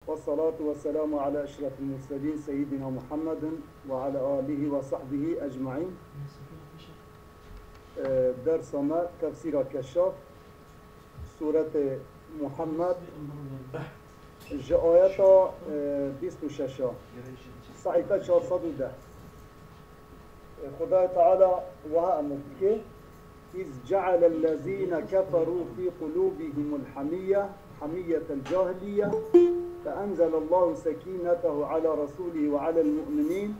والصلاة والسلام على أشرف المرسلين سيدنا محمد وعلى آله وصحبه أجمعين. درس ما تفسير كشاف سورة محمد آيات 26 صحيفة 410. خدای تعالى وها أمريكي إذ جعل الذين كفروا في قلوبهم حمية الجاهلية فأنزل الله سكينته على رسوله وعلى المؤمنين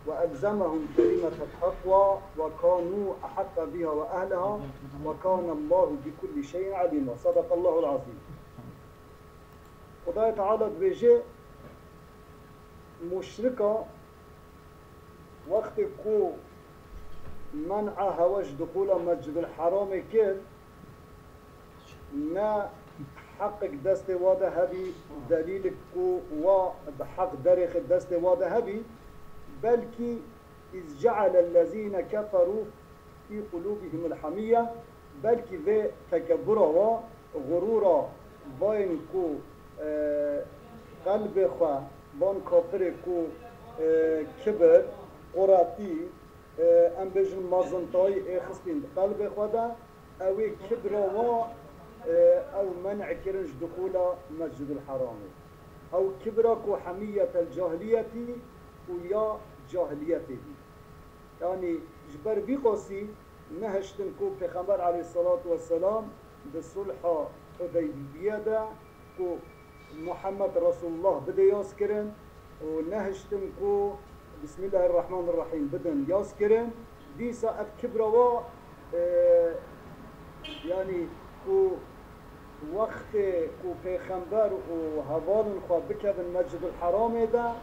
وألزمهم كلمة التقوى وكانوا أحق بها وأهلها وكان الله بكل شيء عليما. صدق الله العظيم. خدای تعالى بيجي مشركة وقت كو منع هواش دخول مسجد الحرام كير نا حقك دست واده هبي دليل كو وبحق درخ دست واده هبي بلكي إذ جعل الذين كفروا في قلوبهم الحمية بلكي ذي تكبرا وغرورا باين كو قلب خوا بان كافر كو كبر قراتي ام بجن مازنطاي خستين قلب خدا او كبرا و او منع كرنج دخول مسجد الحرام او كبرا كو حمية الجاهلية ويا جاهليته يعني جبر بيقاسي نهشتن كو پیغمبر عليه الصلاة والسلام بصلح حديبية دا كو محمد رسول الله بده ياسكرن ونهشتن كو بسم الله الرحمن الرحيم بدن ياسكرن دي ساعت كبروا يعني كو وقت كو پیغمبر و هوال خوا بکبن مسجد الحرام دا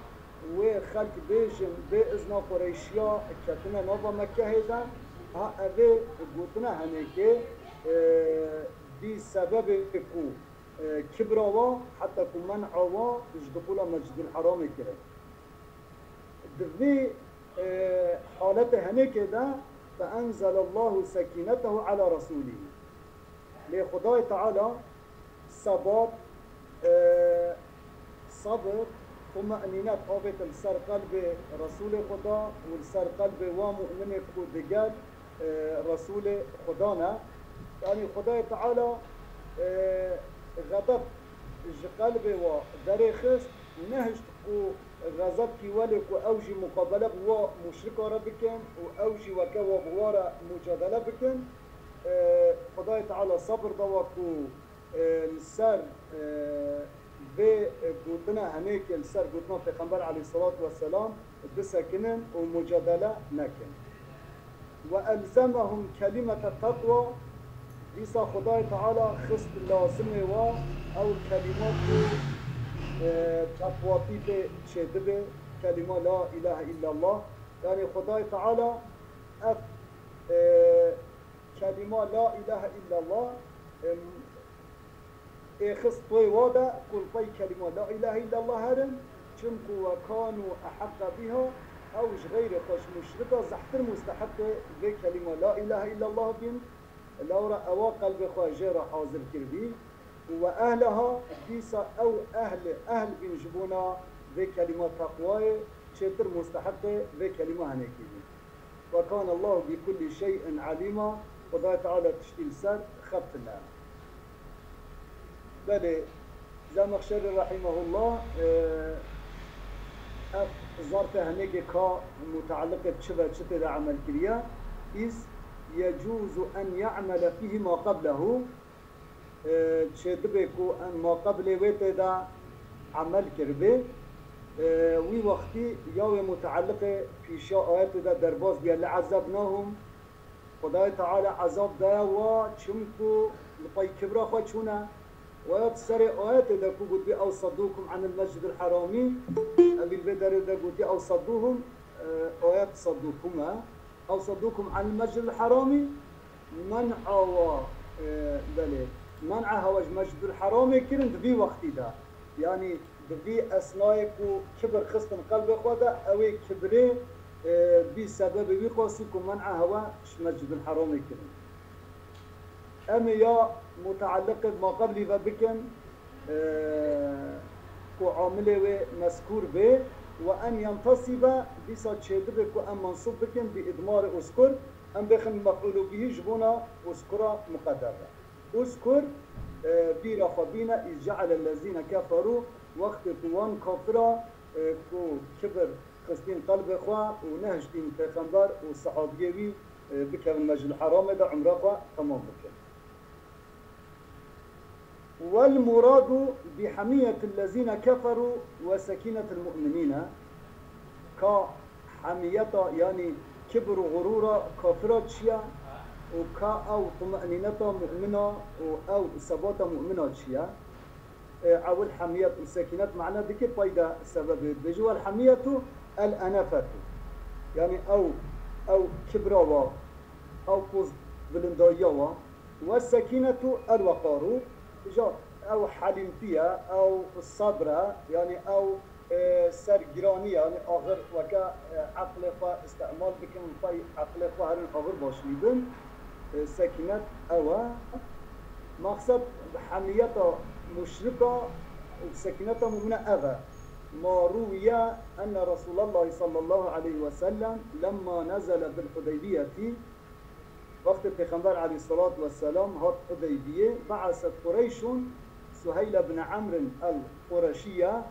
و خلق بیجن بإذن قريشيا كتنا نوبا مكة دا ها اوه قوتنا هنه که دي سبب كو كبروا حتى كو منعوا دخول مسجد الحرام كره دفي حالته هنه دا فأنزل الله سكينته على رسوله لخدای تعالى ثبات صبر ومأنينات آبت السر قلب رسول خدا والسر قلب ومؤمن خودگل رسول خدانا يعني خدای تعالى غضب قلب و درخست نهشت و غضب كي ولك وأوجي مقابلة بوا مشركة ربكن وأوجي وكوا بوارا مجادلة بكن خدای تعالى صبر دواكو السر بقوتنا هنيك السر قوتنا پیغمبر عليه الصلاة والسلام بسكنن ومجادلة نكن وألزمهم كلمة التقوى ليس خدای تعالى خست لازمه و أو كلمات تقواتي بشدبه كلمة لا إله إلا الله يعني خدای تعالى كلمة لا إله إلا الله خص طوي وادا كل طي كلمة لا إله إلا الله هرم چنكو وكانوا أحق بها أوش غير قش مشركة زحتر مستحق بكلمة لا إله إلا الله بين لورا أوا قلب خواجر حاضر كربي وأهلها ديسا أو أهل بنجبونا بكلمة تقوى شتر مستحق بكلمة هنكي وكان الله بكل شيء عليما خدای تعالى تشتيل سر خط الله بله زمخشري رحمه الله ظرف هنيك كا متعلقة شبه عمل كريا إذ يجوز أن يعمل فيه ما قبله شدبكو أن ما قبل ويتدا عمل كربه وي وقتي ياوي متعلقة في شاءات دا درباز بيا لعذبناهم خدای تعالى عذاب دا و چمكو لطي كبرا خوشونا وآيات سر آيات دا قد بي أو صدوكم عن المسجد الحرامي أبي البدر دا قد أو صدوهم آيات صدوكم أو صدوكم عن المسجد الحرامي منع هواج مسجد الحرامي كرن دبي وقتي دا يعني دبي أسنايكو كبر خصن قلب خدا أو كبري بسبب بيقاسيكم منع هوا مسجد الحرام كرن أما يا متعلق بما قبل فبكن عامل مذكور به وأن ينتصب بسا تشيدب أن منصوب بكن بإدمار أذكر أم بخن مفعول به جبونا أذكر مقدرة أذكر بيرا خبينا إذ جعل الذين كفروا وقت قوان كفرا كو كبر خستين قلب إخوة ونهجتين پیغمبر والصحابيوي بكن مجل الحرام دا عمره تمام بكن والمراد بحمية الذين كفروا وسكينة المؤمنين كحمية يعني كبر وغرور كافرات شيا وكا أو طمأنينة مؤمنة أو ثبات مؤمنة شيا أو الحمية والسكينة معنا ديك فايدة سبب بجوا الحمية الأنفة يعني أو كبروا أو قوز بلندايوا والسكينة الوقار أو حليمتية أو الصبرة يعني أو سرگرانی يعني آخر وكا عقل فا استعمال بكم فاي عقل فا هرين آخر باشليدن سكينة أو مقصد حمية مشركة وسكينة مؤمنة أذى ما روي أن رسول الله صلى الله عليه وسلم لما نزل بالحديبية وقت البيغمبر عليه الصلاة والسلام هات حديبية بعثت قريش سهيل بن عمرو القرشية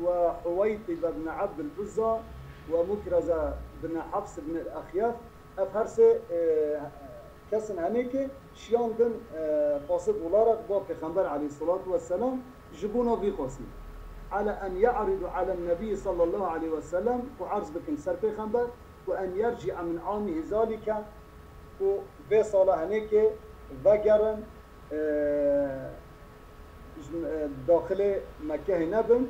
وحويطب بن عبد العزى ومكرزة بن حفص بن الأخياف أفهرس كسن هنيك شياندن قاصد ولارق با پیغمبر عليه الصلاة والسلام جبونا بيقاسي على أن يعرض على النبي صلى الله عليه وسلم وعرض بكن سر پیغمبر وأن يرجع من عامه ذلك وفي صلاة هنيك وقرن داخل مكة نبن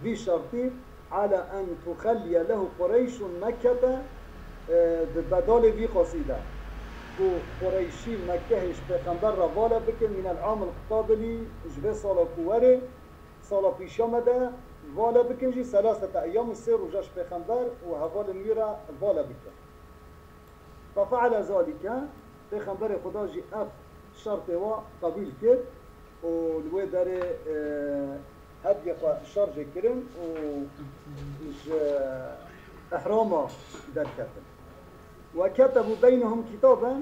في شرطي على أن تخلي له قريش مكة ببدال في قصيدة وقريشي مكة پیغمبر روالا بكن من العام القابلي جبه صلاة كواري صلاة في شامدة والا بكن جي 3 أيام السير وجاش پیغمبر وهوال الميرا والا بكن ففعل ذلك پیغمبر خدا جي اف شرط و قبيل كد والوي داري هدي شرج كرن و احرامه در كتن وكتبوا بينهم كتابا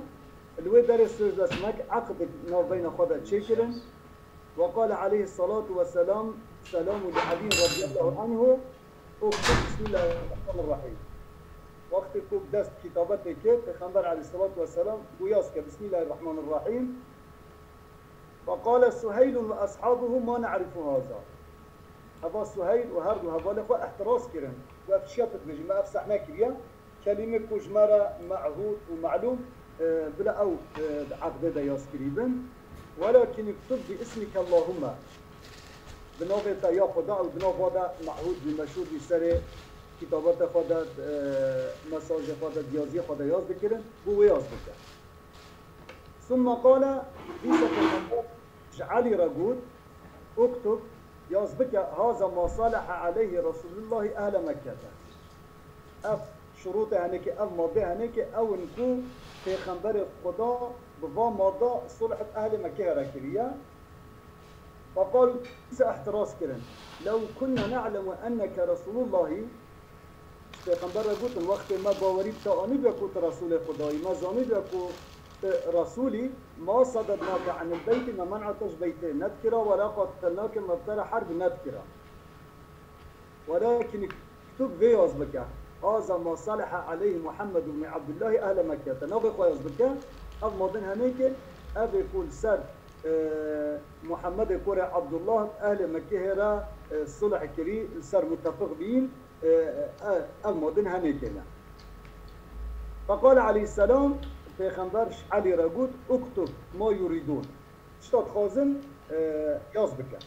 الوي داري سوز اسمك عقد نو بين خدا تشكرن وقال عليه الصلاة والسلام سلام لعلي رضي الله عنه اكتب بسم الله الرحمن الرحيم وقت كوب دست كتابته كيف پیغمبر عليه الصلاة والسلام وياسك بسم الله الرحمن الرحيم فقال سهيل وأصحابه ما نعرف هذا هذا سهيل وهرد وهذا لقوا احتراس كرن وافشيطت بجي ما افسحنا كريا كلمة كجمرة معهود ومعلوم بلا أو عقد دياس كريبا ولكن اكتب باسمك اللهم بنوفة يا خدا أو بنوفة معهود بمشهور بسر كتابات خدا مساج خدا ديازي خدا ياز بكرن هو ياز بكرن ثم قال علي رجود اكتب ياز بك هذا ما صالح عليه رسول الله أهل مكة اف شروط هنيك اف ماده هنيك او نكو پیغمبر خدا بوا ماده صلحت اهل مكه ركبيه فقال احتراس كرن لو كنا نعلم انك رسول الله پیغمبر قلت الوقت ما باورید تا آنی بکوت رسول خدایی ما زانی بکوت رسولي ما صددناك عن البيت ما منعتش بيته نذكره ولا قتلناك مبتلى حرب نذكره ولكن اكتب فيوز بك هذا ما صلح عليه محمد بن عبد الله أهل مكة نبي خويز بك أب مدن هنيك أبي يقول سر محمد يقول عبد الله أهل مكة هرا صلح كري سر متفق بين أب مدن هنيك فقال عليه السلام پیغمبرش علی را گفت اکتب ما یریدون شتات خازن یاز بکن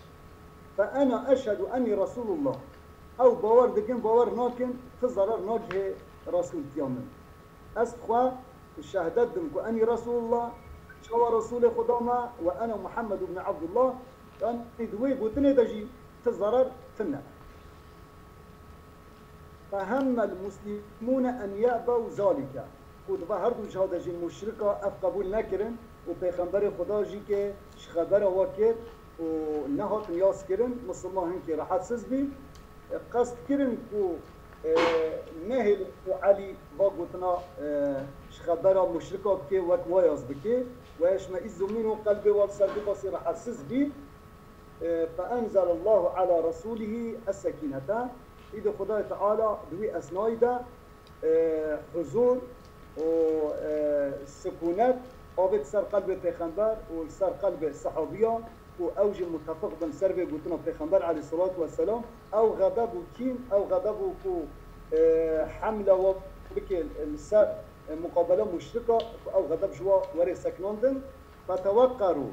فانا اشهد انی رسول الله او باور دکن باور ناکن تضرر ناکه رسول تیامن است خواه شهدت دم که انی رسول الله شو رسول خدا ما و انا محمد بن عبد الله كان دوی بوتنه دجی تضرر تنه فهم المسلمون ان يأبوا ذلك خود و هر دو جهاد جی مشرکا اف قبول نکرن و پیغمبر خدا جی که خبر واکر ونهات نياس كرن مسلمان هنكي راحت سزبي قصد كرن كو نهل وعلي باقوتنا شخبرا مشركة بكي وكواياز بكي ويشما إزو منه قلبي والسلبي بصير راحت سزبي فأنزل الله على رسوله السكينة إذا خدای تعالى دوی اسنای ده حضور و سکونت آبد سر قلب پیغمبر و سر قلب صحابیان و اوج متفق بن سر به گوتنا پیغمبر علیه الصلاة والسلام او غضب و کین او غضب و حمله و بکل سر مقابله مشرکه او غضب جوا وری سکناندن فتوقروا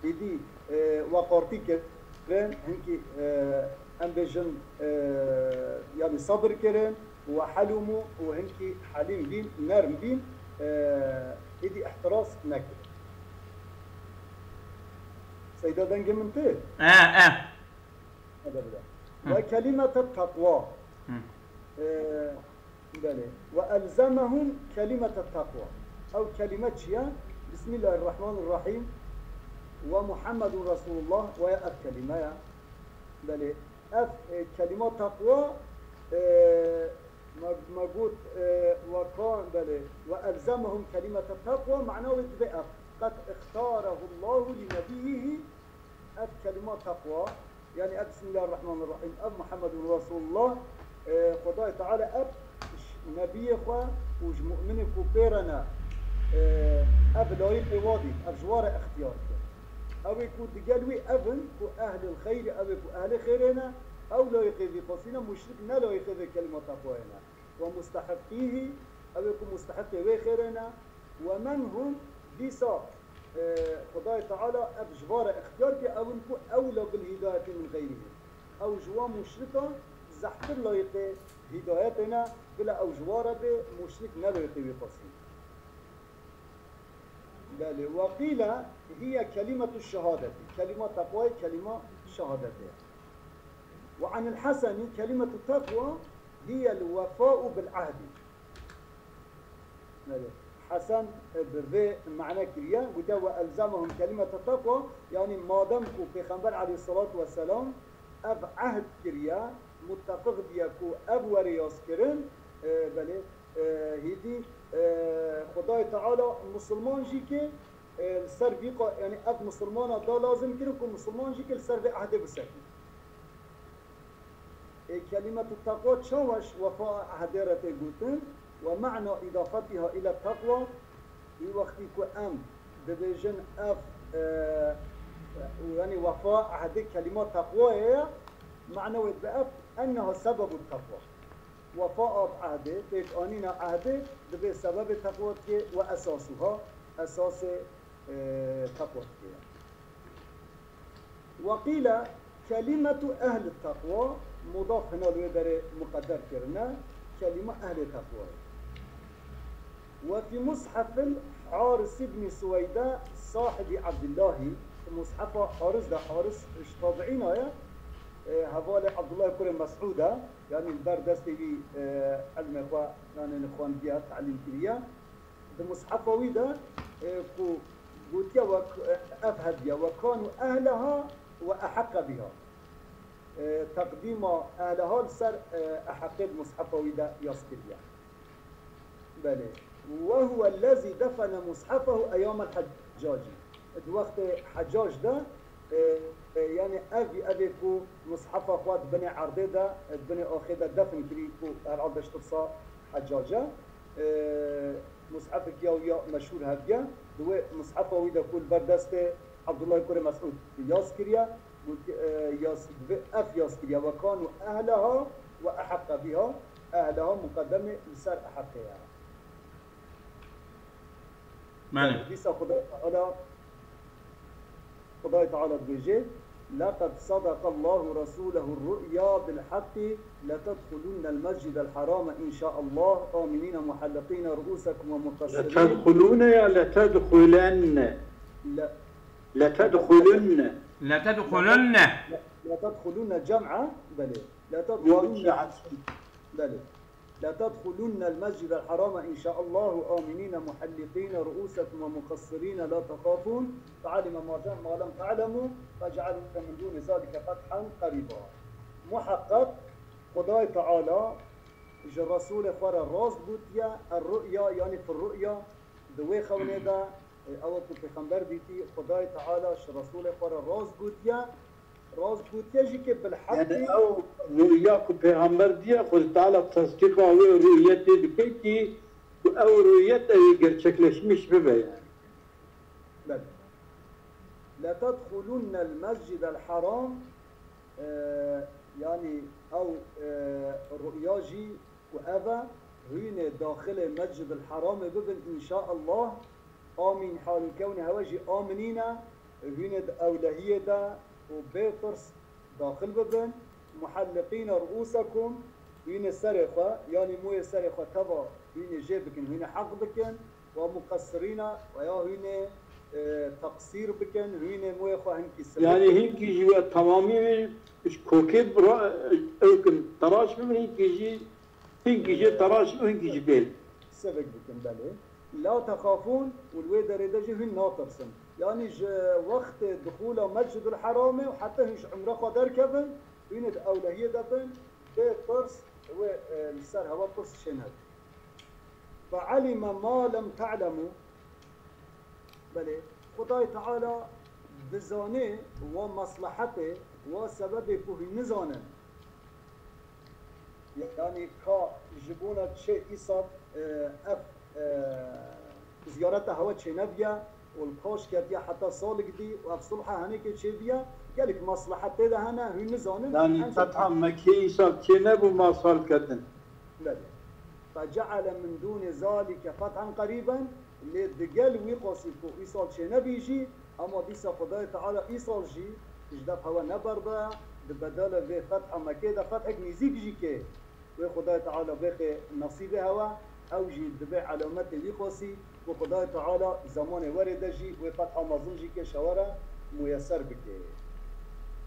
ایدی وقارتی کردن هنکی هم بجن يعني صبر كرن وحلموا وهنكي حليم بين نرم بين إدي احتراس نكر سيدا دنج منته هذا بدا وكلمة التقوى بله وألزمهم كلمة التقوى أو كلمة شيا بسم الله الرحمن الرحيم ومحمد رسول الله ويأت كلمة بله اف كلمات تقوى موجود وكان بله والزمهم كلمه التقوى معناه يتبقى قد اختاره الله لنبيه اف كلمات تقوى يعني اف بسم الله الرحمن الرحيم اف محمد رسول الله خدای تعالى اف نبي خو ومؤمن كبيرنا اف لايق وادي اف جوار اختيار او يكون دجالوي ابن كو اهل الخير او كو اهل خيرنا او لا يقضي قصينا مشرك لا يقضي كلمه تقوانا ومستحقيه او يكون مستحق خيرنا ومن هم بيسا خدای تعالى ابجبار اختيار بي او نكو اولى بالهدايه من غيره او جوا مشركا زحتر لا يقضي هدايتنا بلا او جوار به مشرك لا يقضي قصينا بله وقيل هي كلمة الشهادة كلمة تقوى كلمة شهادة وعن الحسن كلمة التقوى هي الوفاء بالعهد بله حسن برذي معنى كريا وده ألزمهم كلمة التقوى يعني ما دامكو پیغمبر عليه الصلاة والسلام أب عهد كريا متفق بيكو أب ورياس كرن بله هيدي خدای تعالی مسلمان جی که سر بیقا یعنی اف مسلمان دا لازم کنه که مسلمان جی که سر به عهده بسکنه كلمة التقوى تشوش وفاء عهده رته گوتن و معنى اضافتها الى التقوى في وقت که ام ببیجن اف يعني وفاء عهده كلمات تقوى هي معنى بأف انها سبب التقوى وفاء بعهده بيتقانين عهده ده سبب تقوى وأساسها أساس تقوى وقيل كلمة أهل التقوى مضاف هنا لودر مقدر كرنا كلمة أهل التقوى وفي مصحف حارس بن سويدة صاحب عبد الله مصحف حارس ده حارس طابعين هوال عبد الله كريم مسعودة يعني البردستي بي علم إخوة يعني الإخوان بيها تعليم كريا المصحف ويدا قوتيا أفهد بها وكانوا أهلها وأحق بها تقديم أهلها لسر أحق المصحف ويدا يسكريا بله وهو الذي دفن مصحفه أيام الحجاج وقت حجاج ده يعني أبي كو مصحف أخوات بني عرضه ده بني آخده دفن كري كو العرض اشتبصا حجاجة مصحف كيا ويا مشهور هبيا دو مصحف ويدا كل بردست عبد الله كوري مسعود ياس كريا ياس ياس كريا وكانوا أهلها وأحق بها أهلها مقدمة لسر أحقها معنى ليس خدای تعالى بيجي لقد صدق الله رسوله الرؤيا بالحق لتدخلن المسجد الحرام إن شاء الله آمنين محلقين رؤوسكم ومقصرين لتدخلون يا لتدخلن لتدخلن لتدخلن جمعة بلي لتدخلن بلي لا تدخلن المسجد الحرام إن شاء الله آمنين محلقين رؤوسكم ومقصرين لا تخافون فعلم ما لم تعلموا فجعل من دون ذلك فتحا قريبا. محقق خدای تعالى جا رسول خوار راست بوديا الرؤيا يعني في الرؤيا دوي خونه دا اول تو پیغمبر دیتی خدای تعالى ش رسول خوار راست بوديا جي که بالحق يعني او رؤيا کو پیغمبر دیا خود تعالی تصدیق او رؤیت دیگه کی او رؤیت gerçekleşmiş ببه يعني. بله. لا تدخلن المسجد الحرام يعني او الرؤيا جي وأبا هنا داخل المسجد الحرام ببن إن شاء الله آمين حال كون هواجي آمنين هنا أولهية دا وبيطرس داخل ببن محلقين رؤوسكم هنا سرقة يعني موية سرقة تبا هنا جيبكن هنا حق بكن ومقصرين ويا هنا تقصير بكن هنا موية هنكي سرقة يعني هنكي جوا تمامي مش كوكب اوكن تراش من هنكي جي تراش وهنكي جي بيل سبق بكن بالي لا تخافون والويدة ريدجي هن ناطرسن يعني وقت دخول مسجد الحرام وحتى هنش عمره قدر كبن هنا أولهية دبن بطرس هو السر هوا طرس شنهد فعلم ما لم تعلموا بلي خدای تعالى بزانه ومصلحته وسبب كوه نزانه يعني كا جبونا شيء إصاب أف زيارته هوا شيء نبيا والكاش كديا حتى صالح دي وأف صلحة هنيك شيء بيا قالك مصلحته ده هنا هي نزانه يعني فتح مكي إصاب شيء نبو ما صال كدن لا فجعل من دون ذلك فتحا قريبا اللي دقال ويقاسيكو إيصال شيء نبيجي أما ديسا خدای تعالى إيصال جي اجدف هوا نبرده بدل في فتح مكي ده فتحك نزيك جي كي وخدای تعالى بخي نصيب هوا أو جي دبع علامات ويقاسي وخدای تعالى زمان ورد جي وفتح مظن جي كي شوارا ميسر بكي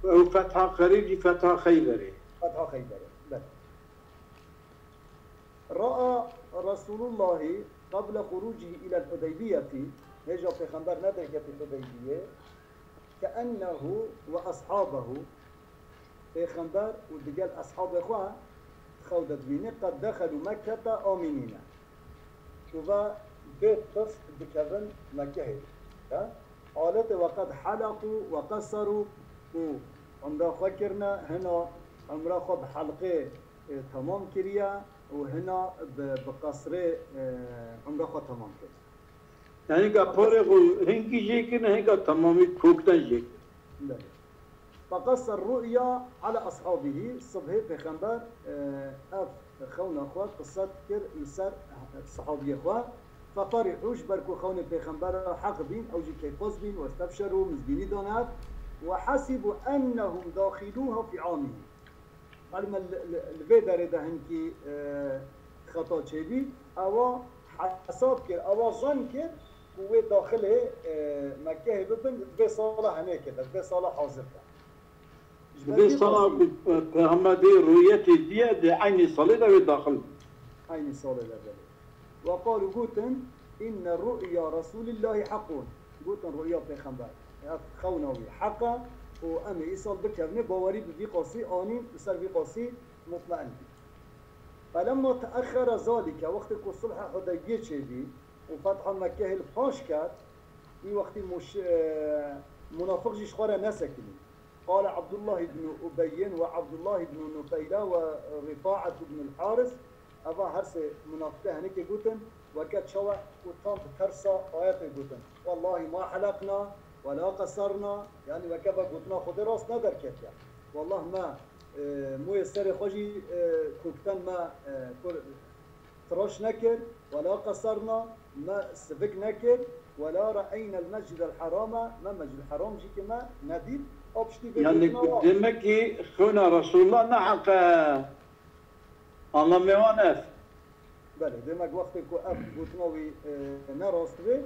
وفتح قريب جي فتح خيبري فتح خيبري بل رأى رسول الله قبل خروجه إلى الحديبية هجا پیغمبر ندرك في الحديبية كأنه وأصحابه پیغمبر ودقال أصحاب إخوة خودت بيني قد دخلوا مكة آمنين شوفا بيت طرس بكذن مكة قالت وقد حلقوا وقصروا وعمرا فكرنا هنا عمرا خب حلقه تمام كريا وهنا بقصره عمرا خب تمام كريا يعني كابوري هنكي جيكن هنكا تمامي كوكتن جيك لا فقص الرؤيا على أصحابه الصبح بخنبر أف خونا أخوات قصات كر يسار صحابي أخوات ففرحوش بركو خونا بخنبر حق بين أو جي كيقوز بين واستبشروا مزبيني دونات وحسبوا أنهم داخلوها في عامه قال ما الفيدر ده هنكي خطا شبي أو حساب كر أو ظن كر هو داخله مكة ببن في صالة هناك في صالة حاضر في صالة محمدي رؤيتي دي عيني صالة داخل عيني صالة لبالي وقالوا قوتن إن رؤيا رسول الله حق قوتن رؤيا بيخنبر خوناوي حقا وأمي إيصال بكرني باوري بفي قاسي آنين بسر في قاسي مطمئن فلما تأخر ذلك وقت الصلح حديبية شدي وفتح مكة الفاش كات في وقت منافق جيش خارا نسكني قال عبد الله بن أبي وعبد الله بن نفيلة ورفاعة بن الحارث أبا هرس منافقه هنيك قوتن وكات شوى وطان ترسى آيات قوتن والله ما حلقنا ولا قصرنا يعني وكفى قوتنا خد راس ندر كتيا والله ما مو يسري خوجي كوكتن ما تراش نكر ولا قصرنا ما سفك نكر ولا رأينا المسجد الحرام ما مسجد الحرام جي كما نديد يعني قدامك خونا رسول الله نحق الله ميوانف بله دمك وقت كو أب قوتناوي نراستوي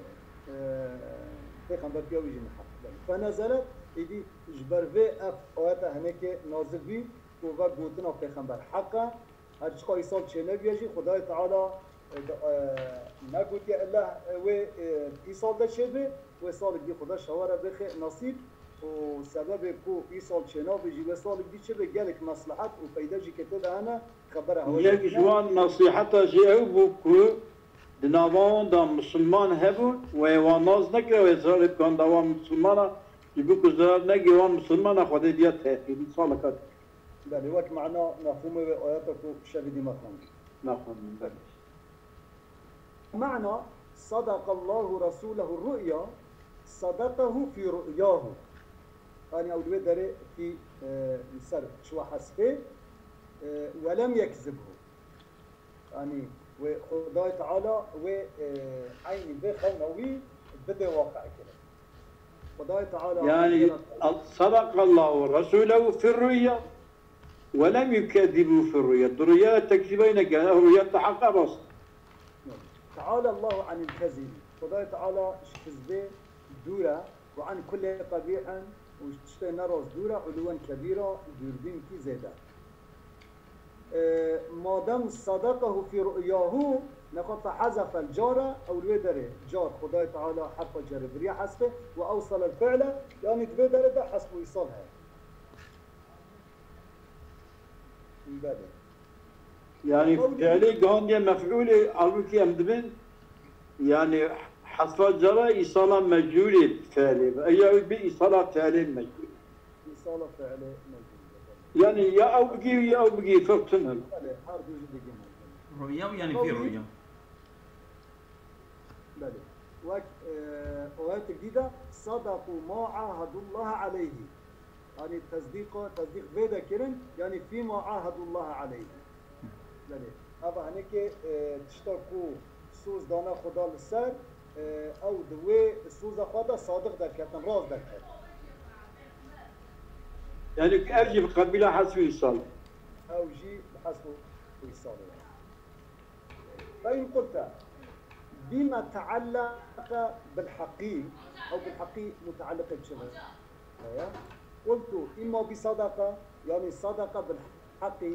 پیغمبر بیا ویژه نحق فنزلت ایدی جبر و اف آیت هنک نازل بی و گوتنا پیغمبر حقا هرچ خواهی سال چه نبیجی خدای تعالی نگوت یا الله و ای سال ده چه بی و سال دی خدا شواره بخی نصیب و سبب کو ای سال چه نبیجی و سال دی چه بی گلک مصلحت و پیدا جی که ده انا خبره هوا یک جوان نصیحتا جیو بو کو دناوان دا مسلمان هبون و ایوان ناز نکره و اظهار بکن دوان مسلمانا جبو که زرار نگی وان مسلمانا خواهده دیا تحقیدی سالکات بله وقت معنا مفهومه و آیاتا کو شبیدی مفهوم نخوانیم بله معنى صدق الله رسوله الرؤيا صدقه في رؤياه يعني أولوية داري في مثال شو حسبه ولم يكذبه يعني وخداي تعالى وعين بخونوي بده واقع كده خداي تعالى يعني صدق الله ورسوله في الرؤيا ولم يكذبوا في الرؤيا الرؤيا تكذبين قال الرؤيا تحقق بس تعالى الله عن الكذب خداي تعالى كذبه دورة وعن كل قبيح واشتي نراس دورة علوا كبيرة دوربين كي زيادة ما دام صدقه في رؤياه نقط حذف الجارة أو الودرة جار خداي تعالى حتى جرب ريح حسبه وأوصل الفعل يعني الودرة ده حسب ويصلها بدأ يعني فعلي قاندي مفعولي ألوكي أمدبن يعني حذف الجرى إيصالا مجهولي فعلي أي بإيصالا فعلي مجهولي إيصالا فعلي مجهولي يعني يا أوبقي يا أوبقي فرقتنهم رؤيا يعني في رؤيا بله وقت آيات جديدة صدقوا ما عاهدوا الله عليه يعني تصديق بيدا كرن يعني فيما عاهدوا الله عليه بله أبا هناك تشتاكو سوز دانا خدا للسر أو دوي سوز خدا صادق در كتن راز در كتن يعني أرجي بقبيلة حسب إيصال أو جي بحسب إيصال فإن قلت بما تعلق بالحقي أو بالحقي متعلقة بشغل قلت إما بصدقة يعني صدقة بالحقي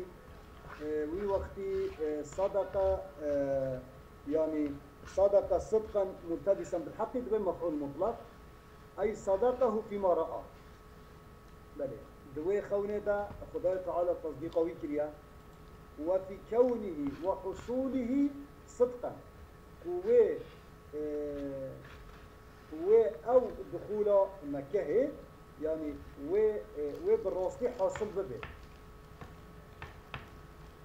وي وقتي صدقة يعني صدقة صدقا ملتبسا بالحقي ده مفعول مطلق أي صدقه فيما رأى بله دوي خونه ده خدای تعالى تصديقه كريا وفي كونه وحصوله صدقا و او دخول مكه يعني و بالراستي حاصل به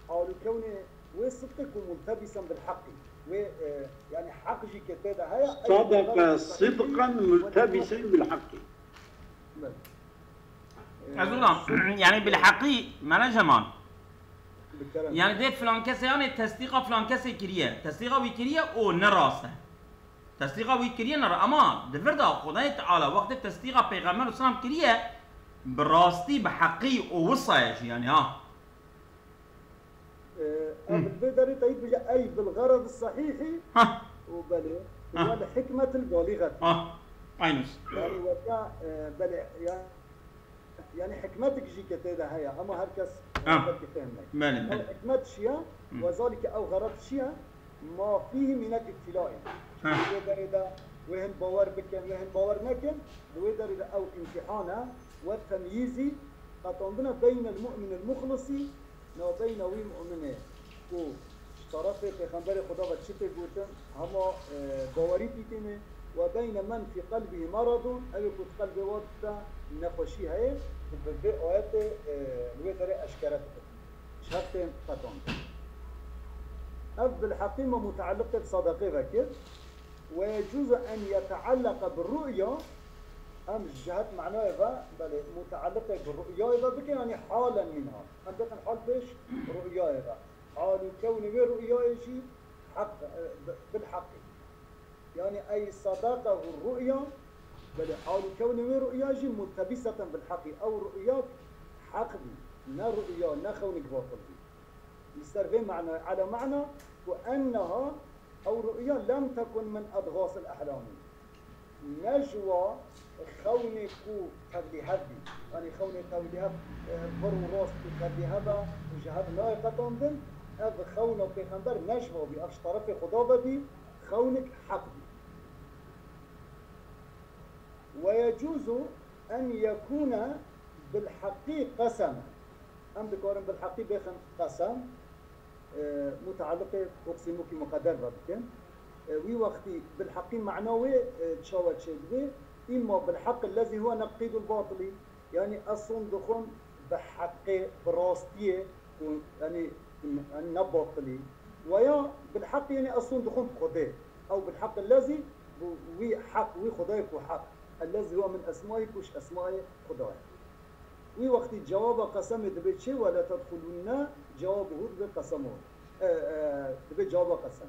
حال كونه وصدق ملتبسا بالحق و يعني حق جي كتاده هي صدق صدقا ملتبسا بالحق أزولام يعني بالحقيقة ما جمان يعني ديت فلان كسي يعني تصديق فلان كسي كريه تصديق ويكريه او نراسه تصديق ويكريه نرا اما دفردا خدای تعالى وقت تصديق پیغمبر اسلام كريه براستي بحقي او وصايش يعني ها بالبدري طيب بجا اي بالغرض الصحيح ها وبلي والحكمة البالغة اينوس يعني وكا بلي يعني حكمتك جي كتاده هي اما هركس فهمك بله حكمت شيا وذلك او غرض شيا ما فيه من الابتلاء وإذا وهن باور بكن وهن باور نكن وإذا او امتحانا والتمييز قطعنا بين المؤمن المخلص وبين المؤمن و طرف پیغمبر خدا و چی بودن هما باوری بیتینه وبين من في قلبه مرض او كنت قلب وقت نخوشي هي وبدي آيات الوتر أشكرت شهادة قطعا أف بالحقيقة متعلقة بصدقه فكر ويجوز أن يتعلق بالرؤيا أم الجهات معناه بل متعلقة بالرؤيا بك يعني حالا منها عندك حال بيش رؤيا حال كون رؤيا شيء حق بالحق يعني أي صداقه الرؤيا بل حال كونه رؤياجي ملتبسة بالحق أو رؤياك حق بي نا رؤيا نا خونك باطل بي يسترفين معنى على معنى وأنها أو رؤيا لم تكن من أضغاث الأحلام نجوى خونك قبل هبي يعني خونك قبل هب فرو راس قبل هبا وجهب لا يقطن دل اف خونه پیغمبر نجوا بی افش طرف خدا بی خونك حق بي. ويجوز أن يكون بالحقي قسما أم بكورن بالحقي بيخن قسم متعلقة أقسمك مقدر بكن وي وقتي بالحقي معنوي تشاوت شدوي إما بالحق الذي هو نقيض الباطل يعني الصندوق بحق براستيه يعني نباطلي ويا بالحق يعني الصندوق بخده أو بالحق الذي وي حق وي خدايك وحق الذي هو من أسمائك وش أسماء خدايك وي وقت جواب قسم دبيت شيء ولا تدخلون جوابه بقسمه دبيت جواب قسم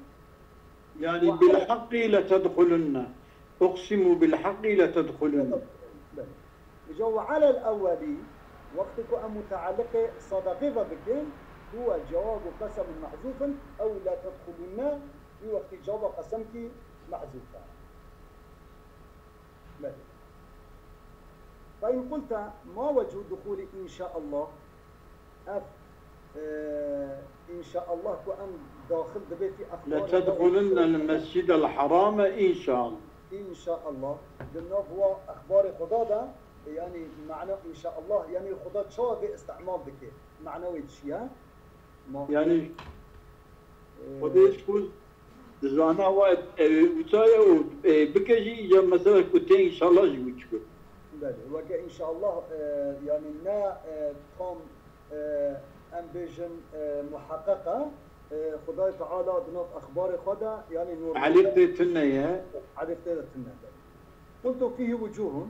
يعني بالحق لتدخلن أقسم بالحق لتدخلن جو على الأولي وقتك متعلقة صدقة بكين هو جواب قسم محذوف أو لا تدخلن في وقت جواب قسمك محذوفة فإن قلت ما وجه الدخول إن شاء الله إن شاء الله كأن داخل دبيتي أخبار لتدخلن المسجد الحرام إن شاء الله إن شاء الله لأنه هو أخبار خدا ده يعني معنى إن شاء الله يعني خدا شو باستعمال ذكي معنوي شيء يعني خديش كل زانا واحد وتايا بكجي جا مثلا كتين إن شاء الله جوجكو بله وكا إن شاء الله يعني نا تام أمبيجن محققة خداي تعالى دنوت أخبار خدا يعني نور عرفت تنيا عرفت تنيا قلت فيه وجوه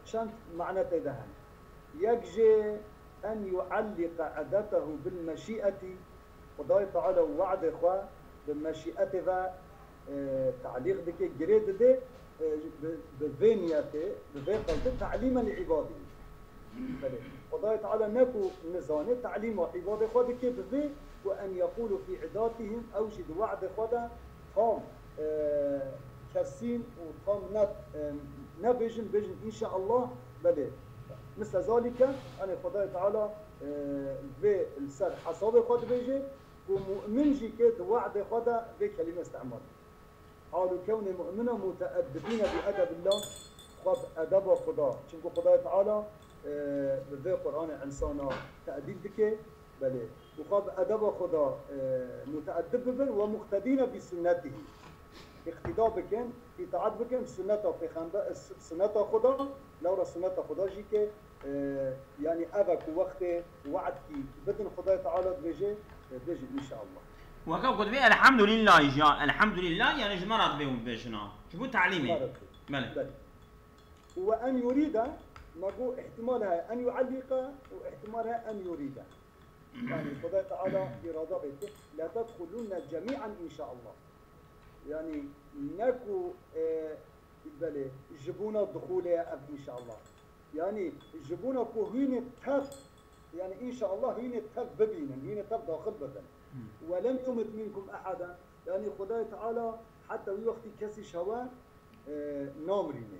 شانت معنى تدهن يجي أن يعلق عدته بالمشيئة خداي تعالى وعد إخوة بالمشيئة ذا تعليق ذكي جريد دي بذينيته بذيقه تعليما لعباده خداي تعالى نكو نزانه تعليم عباده خدا كيف ذي وأن يقولوا في عداتهم أوجد وعد خدا هم كسين وهم نبيجن بيجن إن شاء الله بله مثل ذلك أن خداي تعالى في السر حساب خد بيجي ومؤمن جي كده وعد خدا بكلمة استعمال قالوا كون المؤمنة متأدبين بأدب الله خد أدب خدا شنكو خداي تعالى في القرآن إنسانا تأديب دكي بله وخد أدب خدا متأدب بن ومقتدين بسنته اقتداء بكن اطاعت بكن سنته في خندا سنته خدا لو سنته خدا جي كي يعني أبك وقت وعدك بدن خداي تعالى بيجي إن شاء الله وكا قلت بي الحمد لله جاء الحمد لله يعني جمرات بيهم بيجنا شو تعليمي بلى وأن يريد نقول احتمالها أن يعلق واحتمالها أن يريد يعني خداي تعالى إرادة بيته لا تدخلون جميعا إن شاء الله يعني نكو بلى جبونا دخولها إن شاء الله يعني جبونا كوهين التف يعني إن شاء الله هين التف ببينا هين التف داخل بدن ولم يمت منكم أحدا يعني خداي تعالى حتى في وقت كسي شوا نامرينه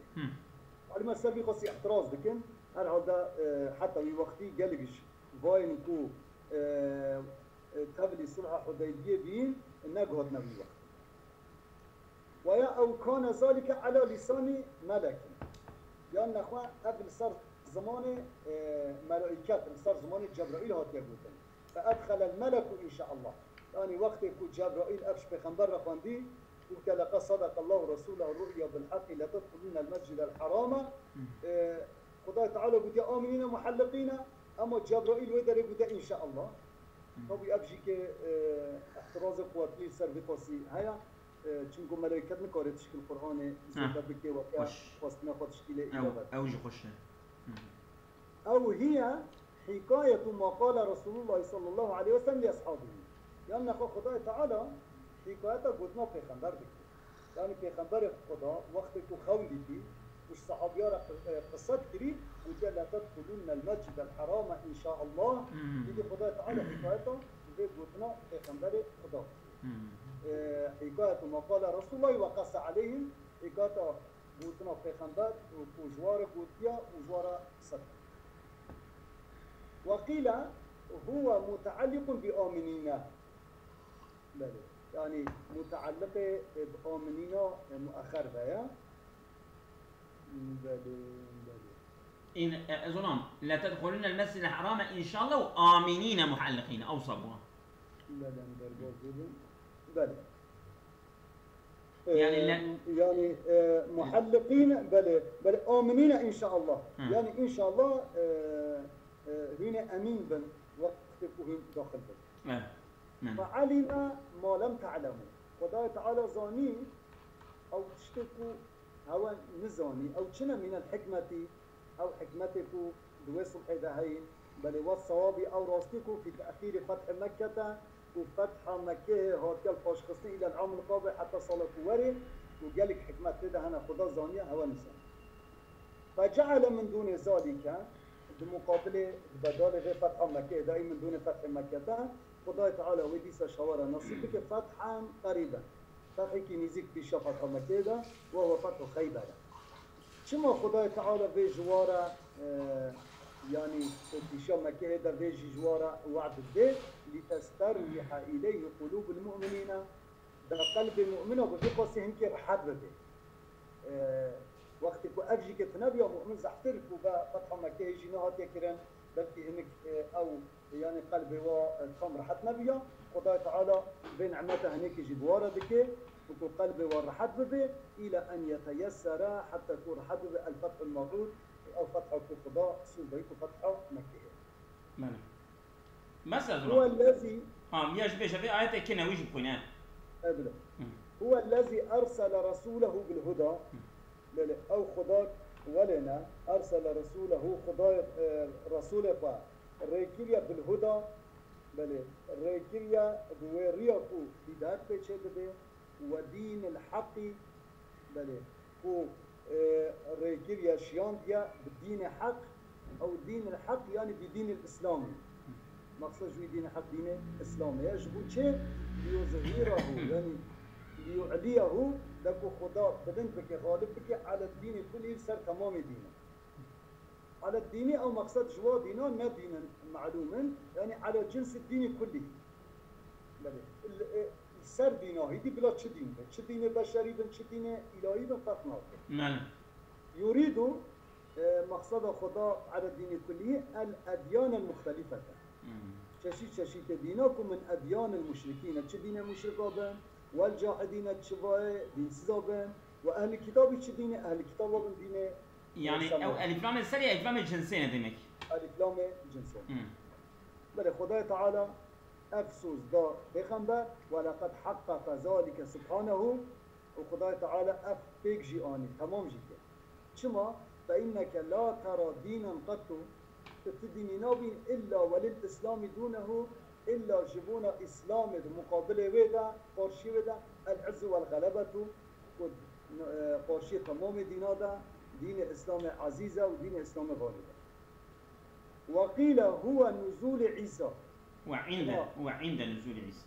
على ما سبي قصي احتراز لكن هذا حتى في وقت قالش فاين كو تبلي صلح حديبية بين نجهد نبي وقت ويا أو كان ذلك على لسان ملك لأن يعني أخوان قبل صار زمان ملائكات صار زمان جبرائيل هات يقولون فأدخل الملك إن شاء الله يعني وقت يكون جبرائيل أبش بخنبر رخواندي وكلقى صدق الله ورسوله الرؤيا بالحق لا تدخلون المسجد الحرام خداي تعالى قد يا آمنين محلقين أما جبرائيل ويدر يقول إن شاء الله طبي أبجيك احتراز قواتي سرفيقاسي هيا چونکو ملائکت نکاره تشکیل قرآن زیاده بکه و که واسطنا خود تشکیل إجابة أو جخشه أو هي حكاية ما قال رسول الله صلى الله عليه وسلم لأصحابه لأن خدای تعالى حكاية قلنا پیغمبر بکه يعني پیغمبر خدا وقت تو خولی بی وش صحابيا قصت كريم وقال لا تدخلون المسجد الحرام إن شاء الله يجي خدای تعالى حكايته قلنا پیغمبر خدا حكاية ما قال رسول الله وقص عليهم حكاية قلتنا پیغمبر وجوار قلتيا وجوار صدق وقيل هو متعلق بآمنين. بله يعني متعلق بآمنين مؤخر بها. بله إن ظلام لا تدخلون المسجد الحرام إن شاء الله وآمنين محلقين أو صبوا. بله يعني محلقين بله آمنين إن شاء الله. يعني إن شاء الله هنا أمين بن وقت تكون داخل بن. فعلم ما لم تعلموا. خدای تعالى زاني أو تشتكوا هو نزاني أو شنا من الحكمة أو حكمتكو دويسو حيدهين بل والصواب أو راستكو في تأخير فتح مكة وفتح مكة هاتي الفاشخصين إلى العام القابل حتى صلاة وري وقالك حكمت لده هنا خدا زانية هو نزان فجعل من دون ذلك بمقابل بدال في فتح مكة دائما من دون فتح مكة خدای تعالى وديس شوارا نصيبك فتحا قريبا فتحك نزيك بشا فتح مكة ده وهو فتح خيبر شما خدای تعالى في جوارا يعني بشا مكة ده في جوارا وعد ده لتستريح إليه قلوب المؤمنين ده قلب المؤمن وفي قصة هنكي رحب به وقت كو أجي كتنبيا مؤمن زحترك وفتح مكة يجي نهات يكرن بلكي هنك أو يعني قلبي وخمر حت نبيا خدای تعالى بنعمته هنك يجي بوارا بكي وكو قلبي ورحب به إلى أن يتيسر حتى يكون رحب به الفتح الموعود أو فتح القضاء سوبيك فتح مكة. مانا مثلا هو الذي يجب في آيات كنا ويجب كنا أبدا هو الذي أرسل رسوله بالهدى أو خداك ولنا أرسل رسوله خداك رسوله ريكيريا بالهدى بله ريكيريا دويريكو هداية بيشده ودين الحق بله هو ريكيريا شيانديا بالدين حق أو دين الحق يعني بدين الإسلامي مقصد جوي دين حق دين إسلامي يجب شيء ليظهره يعني ليعليه دكو خدا بدن بك غالب بك على الدين كله سر تمام دينه على الدين أو مقصد جوا دينه ما دينا معلوما يعني على جنس الدين كله بله سر دينه هيدي بلا تشدين تشدين بشري بن تشدين إلهي بن فاطمة نعم يريد مقصد خدا على الدين كله الأديان المختلفة شاشي دينكم من أديان المشركين تشدين المشركين والجاحدين تشبه دين سزابن وأهل الكتاب تشدين أهل الكتاب وبن دين يعني أو الإفلام السريع إفلام الجنسين ديمك الإفلام الجنسين بل خدای تعالى أفسوس دا بخنبر ولقد حقق ذلك سبحانه وخدای تعالى أف بيك جياني تمام جيكي شما فإنك لا ترى دينا قط تبتدي نابين إلا وللإسلام دونه إلا جبونا إسلام مقابل ويدا قرشي ويدا العز والغلبة قرشي تمام دينا دا دين إسلام عزيزة ودين إسلام غالبة وقيل هو نزول عيسى وعند نزول عيسى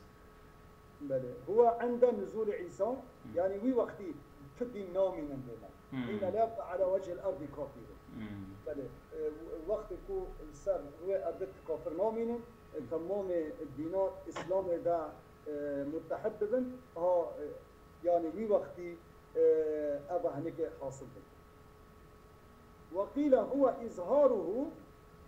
بله هو عند نزول عيسى يعني وي وقتي تدي نامي من دينا حين لا يبقى على وجه الأرض كافر بله وقت كو السر هو أردت كافر نامين تمام الدينات إسلام دا متحد بن يعني وي وقتي أبا هنك حاصل بك وقيل هو إظهاره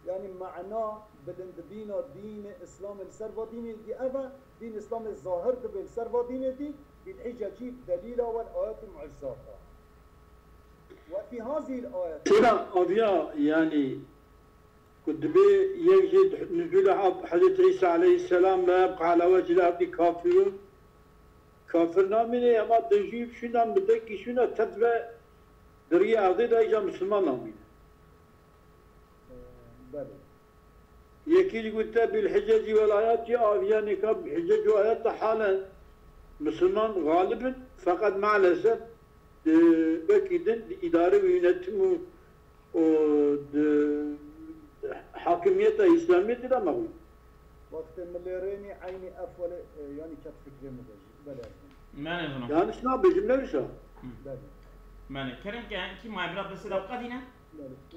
يعني معناه بلندبينا دين إسلام السربا ديني دي أبا دين إسلام الظاهر بالسربا ديني دي بالحجة دليلة والآيات المعجزات وفي هذه الآيات هنا أضياء يعني كنت بي يجد نزول حضرت عيسى عليه السلام لا يبقى على وجه الأرض كافرون كافرنا مني أما تجيب شنا بدك شنا تدفع دريا أرضي دا إجا مسلمان نامين يكيد قلت بالحجج والآيات يعني كان بحجج وآيات حالا مسلمان غالبا فقط مع الأسف بكيدن إدارة وينتمو حاكمية إسلامية لا مغلوب وقت مليريني عيني أفول يعني كانت فكرة مدجي ما نظن يعني شنو بجملة لسه ما كريم كي ما يبرد بس لو قدينا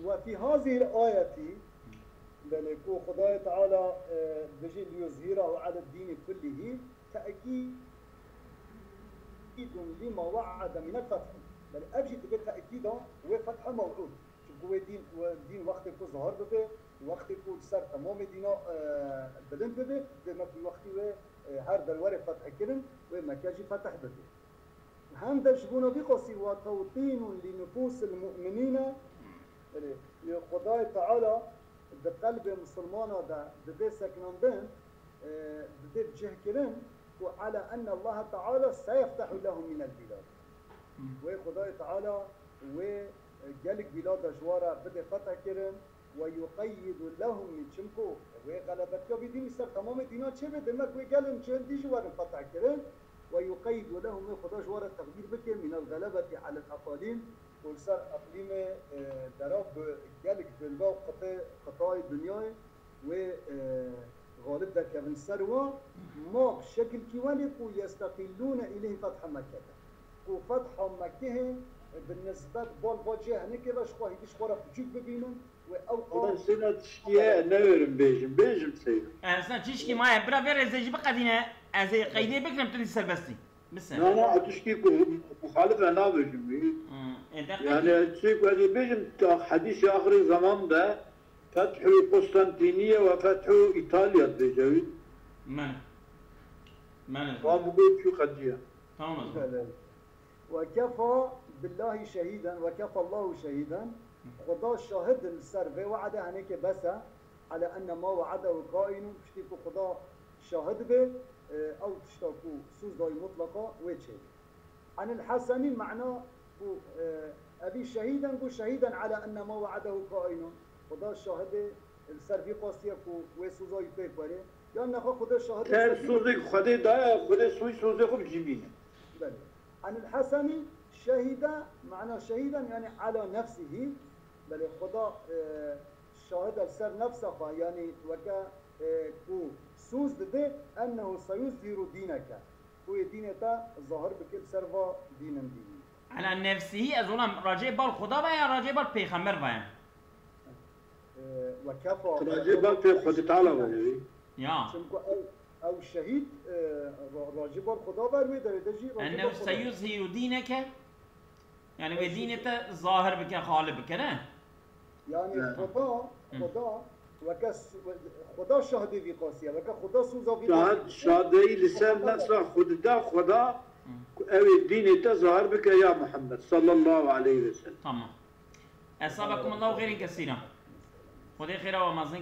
وفي هذه الآية بل خدای تعالى بجي ليظهره على الدين كله تأكيد لما وعد من الفتح. بل أبجي تبي تأكيدا وفتح موعود. شوف دين وقت كو ظهر بده وقت كو صار تمام دينا بدن بده بما في وقت هر دلوره فتح كرن وما كاجي فتح بده. هم شبونا بقصي وتوطين لنفوس المؤمنين لخداي تعالى بقلب مسلمان ده سكنان بين ده بجه كرن وعلى أن الله تعالى سيفتح لهم من البلاد. وخداي تعالى وجالك بلاد جوارا بده فتح كرن ويقيد لهم من شمكو وغلبتك بدين سر تمام دينا چه بده مك وقالن چه دي جوار فتح كرن ويقيد لهم من خدا جوار التقدير بك من الغلبة على الأقاليم والسر أقليم دراب جالك بالباو قطاع الدنيا وغالب ده كابن سروا ما بشكل كيواني يستقلون إليه فتح مكة وفتح مكة بالنسبة بالواجهة هناك باش خواهي كيش خورا بجوك ببينن وأوقات سنة تشكيها نورم بيجم سيد سنة تشكي معي برا بير زي جبقى دينا زي قيدي بكرم تنسي سلبستي لا تشكي مخالفة أنا بيجم يعني تشكي هذه بيجم حديث آخر زمان ده فتحوا قسطنطينية وفتحوا إيطاليا بيجوي من بقول شو قضية تمام وكفى بالله شهيدا وكفى الله شهيدا خدا شاهد السر وعد هنيك بس على أن ما وعده قائن تشتكو خدا شاهد به أو تشتكو سوز داي مطلقة ويتشي عن الحسن معناه أبي شهيدا قو شهيدا على أن ما وعده قائن خدا شاهد السر في قاسيكو وسوزاي بيبره يعني خدا شاهد كان سوزك خدا دا خدا سوي سوزك بجيبين بله عن الحسن شهيدا معنى شهيدا يعني على نفسه بل خدا شاهد السر نفسه يعني وكا كو سوز ده أنه سيظهر دينك كو دينتا ظاهر بكل سروا دينا ديني على نفسه أظن راجع بال خدا ويا راجع بال پیغمبر ويا وكفى راجع بال خدا تعالى ويا يا أو شهيد راجب الخدا بروي درجي أنه سيظهر دينك يعني ودينته ظاهر بك خالب بك نه يعني خدا خدا شاهدی في قاسية وك خدا سوزا في شاهدی لسان نفسه خدا او دينته ظاهر بك يا محمد صلى الله عليه وسلم تمام أصابكم الله خير كثيرا خدا خير ومازن